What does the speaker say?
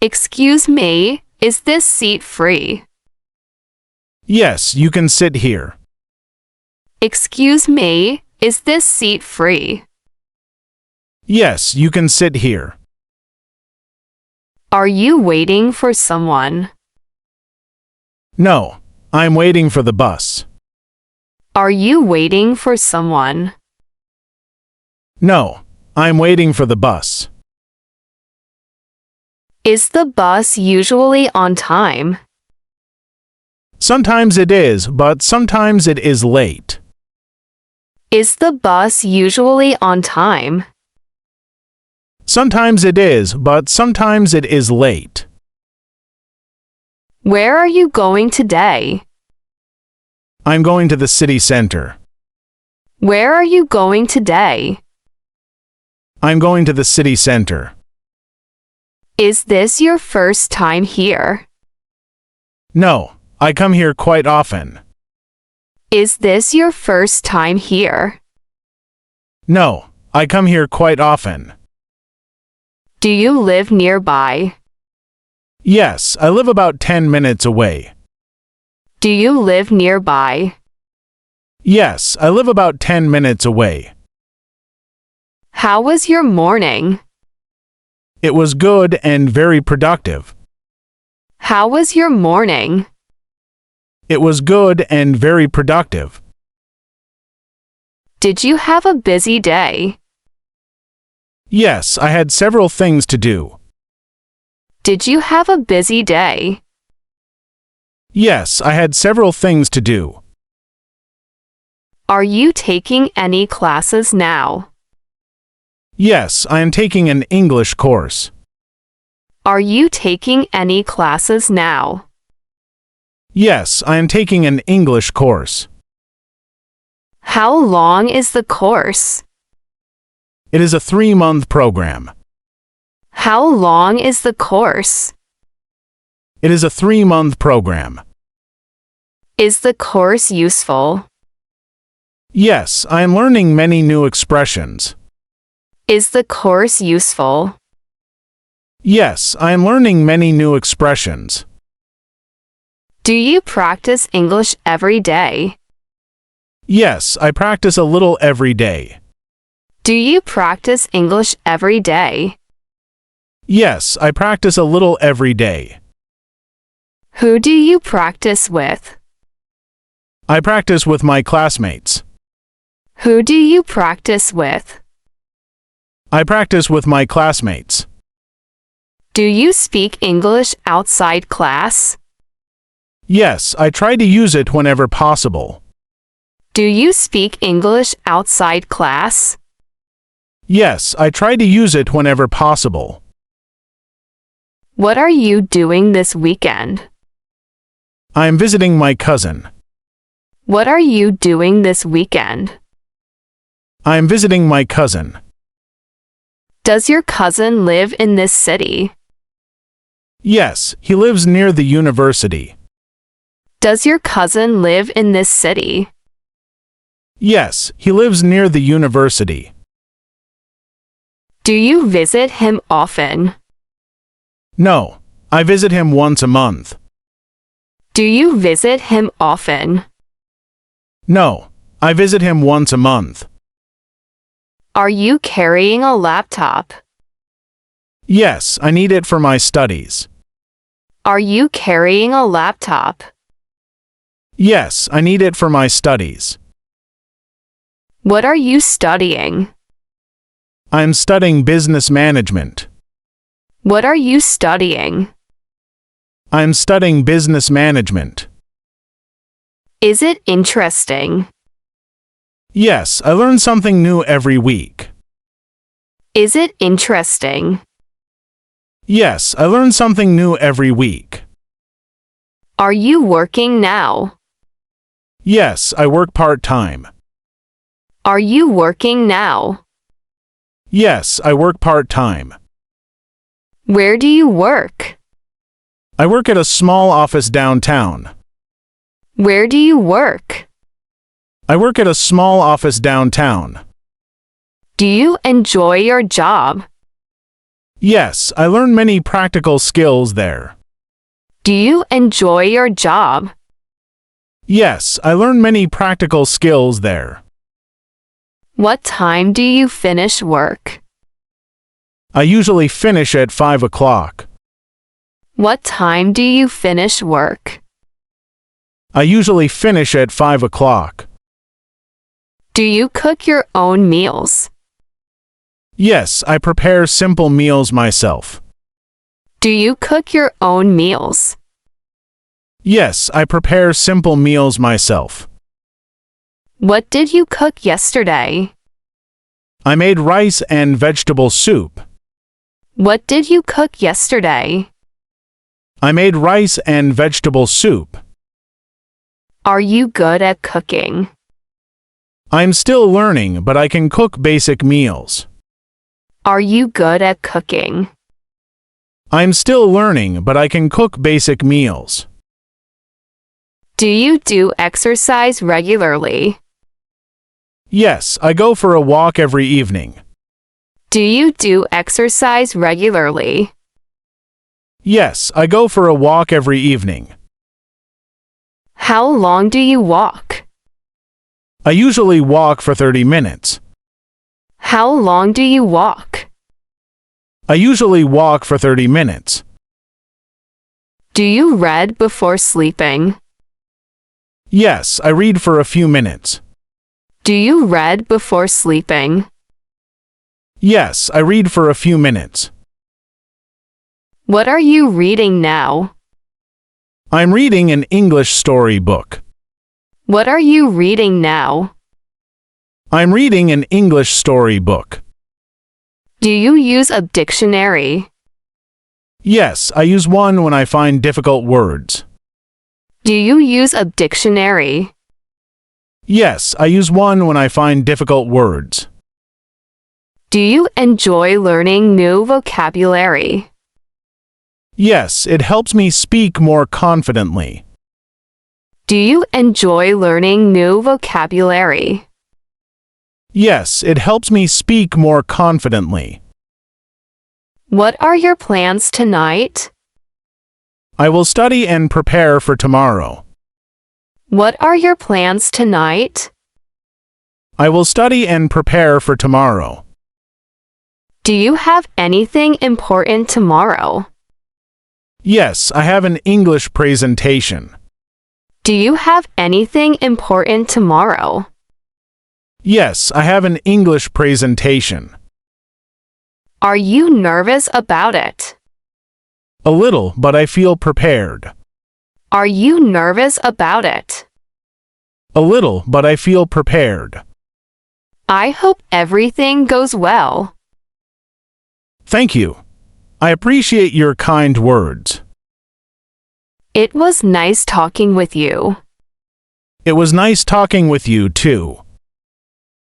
Excuse me, is this seat free? Yes, you can sit here. Excuse me, is this seat free? Yes, you can sit here. Are you waiting for someone? No, I'm waiting for the bus. Are you waiting for someone? No, I'm waiting for the bus. Is the bus usually on time? Sometimes it is, but sometimes it is late. Is the bus usually on time? Sometimes it is, but sometimes it is late. Where are you going today? I'm going to the city center. Where are you going today? I'm going to the city center. Is this your first time here? No, I come here quite often. Is this your first time here? No, I come here quite often. Do you live nearby? Yes, I live about 10 minutes away. Do you live nearby? Yes, I live about 10 minutes away. How was your morning? It was good and very productive. How was your morning? It was good and very productive. Did you have a busy day? Yes, I had several things to do. Did you have a busy day? Yes, I had several things to do. Are you taking any classes now? Yes, I am taking an English course. Are you taking any classes now? Yes, I am taking an English course. How long is the course? It is a 3-month program. How long is the course? It is a 3-month program. Is the course useful? Yes, I am learning many new expressions. Is the course useful? Yes, I am learning many new expressions. Do you practice English every day? Yes, I practice a little every day. Do you practice English every day? Yes, I practice a little every day. Who do you practice with? I practice with my classmates. Who do you practice with? I practice with my classmates. Do you speak English outside class? Yes, I try to use it whenever possible. Do you speak English outside class? Yes, I try to use it whenever possible. What are you doing this weekend? I am visiting my cousin. What are you doing this weekend? I am visiting my cousin. Does your cousin live in this city? Yes, he lives near the university. Does your cousin live in this city? Yes, he lives near the university. Do you visit him often? No, I visit him once a month. Do you visit him often? No, I visit him once a month. Are you carrying a laptop? Yes, I need it for my studies. Are you carrying a laptop? Yes, I need it for my studies. What are you studying? I'm studying business management. What are you studying? I'm studying business management. Is it interesting? Yes, I learn something new every week. Is it interesting? Yes, I learn something new every week. Are you working now? Yes, I work part-time. Are you working now? Yes, I work part-time. Where do you work? I work at a small office downtown. Where do you work? I work at a small office downtown. Do you enjoy your job? Yes, I learned many practical skills there. Do you enjoy your job? Yes, I learned many practical skills there. What time do you finish work? I usually finish at 5 o'clock. What time do you finish work? I usually finish at 5 o'clock. Do you cook your own meals? Yes, I prepare simple meals myself. Do you cook your own meals? Yes, I prepare simple meals myself. What did you cook yesterday? I made rice and vegetable soup. What did you cook yesterday? I made rice and vegetable soup. Are you good at cooking? I'm still learning, but I can cook basic meals. Are you good at cooking? I'm still learning, but I can cook basic meals. Do you do exercise regularly? Yes, I go for a walk every evening. Do you do exercise regularly? Yes, I go for a walk every evening. How long do you walk? I usually walk for 30 minutes. How long do you walk? I usually walk for 30 minutes. Do you read before sleeping? Yes, I read for a few minutes. Do you read before sleeping? Yes, I read for a few minutes. What are you reading now? I'm reading an English story book. What are you reading now? I'm reading an English story book. Do you use a dictionary? Yes, I use one when I find difficult words. Do you use a dictionary? Yes, I use one when I find difficult words. Do you enjoy learning new vocabulary? Yes, it helps me speak more confidently. Do you enjoy learning new vocabulary? Yes, it helps me speak more confidently. What are your plans tonight? I will study and prepare for tomorrow. What are your plans tonight? I will study and prepare for tomorrow. Do you have anything important tomorrow? Yes, I have an English presentation. Do you have anything important tomorrow? Yes, I have an English presentation. Are you nervous about it? A little, but I feel prepared. Are you nervous about it? A little, but I feel prepared. I hope everything goes well. Thank you. I appreciate your kind words. It was nice talking with you. It was nice talking with you, too.